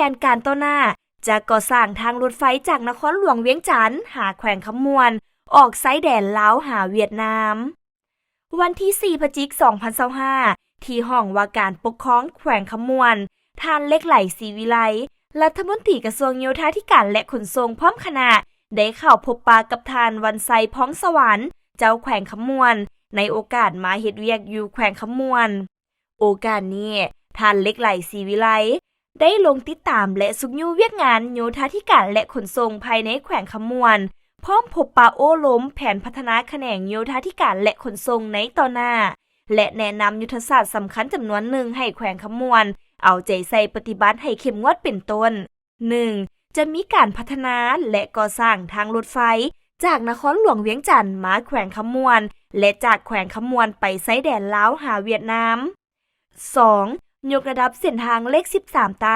นการต่อหน้าจะก่อสร้างทางรถไฟจากนครหลวงเวียงจันทน์หาแขวงคำมวนออกไซแดนลาวหาเวียดนามวันที่ 4 พฤศจิกายน 2025 ที่ห้องว่าการปกครองแขวงคำมวนท่านเล็กไหลศรีวิไลรัฐมนตรีกระทรวงโยธาธิการและขนส่งพร้อมคณะได้เข้าพบปะกับท่านวันไซพ้องสวรรค์เจ้าแขวงคำมวนในโอกาสมาเฮ็ดเวียกอยู่แขวงคำมวนโอกาสนี้ท่านเล็กไหลศรีวิไลได้ลงติดตามและสุกยู่เวียกงานโยธาธิการและขนส่งภายในแขวงคำมวนพร้อมพบปะโอ้ล้มแผนพัฒนาแขนงโยธาธิการและขนส่งในต่อหน้าและแนะนำยุทธศาสตร์สำคัญจำนวนหนึ่งให้แขวงคำมวนเอาใจใส่ปฏิบัติให้เข้มงวดเป็นต้น 1. จะมีการพัฒนาและก่อสร้างทางรถไฟจากนครหลวงเวียงจันทน์มาแขวงคำมวนและจากแขวงคำมวนไปไซแดนลาวหาเวียดนาม 2. ยกระดับเส้นทางเลข 13 ไต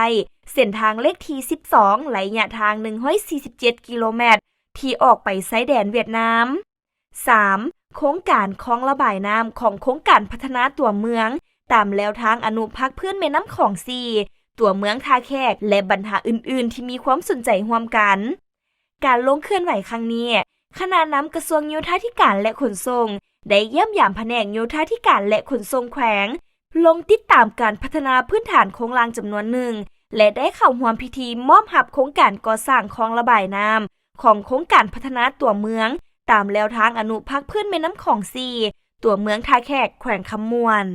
เส้นทางเลขที่ 12ระยะทาง147 กิโลเมตรที่ออกไปไซแดนเวียดนาม 3. โครงการคลองระบายน้ำของโครงการพัฒนาตัวเมืองตามแนวทางอนุพักษ์พื้นแม่น้ำของ4ตัวเมืองท่าแขกและบรรหาอื่นๆที่มีความสนใจร่วมกันการลงเคลื่อนไหวครั้งนี้คณะนำกระทรวงโยธาธิการและขนส่งได้เยี่ยมยามแผนกโยธาธิการและขนส่งแขวงลงติดตามการพัฒนาพื้นฐานโครงรางจำนวนหนึ่งและได้เข้าร่วมพิธีมอบหับโครงการก่อสร้างคลองระบายน้ำของโครงการพัฒนาตัวเมืองตามแนวทางอนุพักษ์พื้นแม่น้ำของ4ตัวเมืองท่าแขกแขวงคำมวน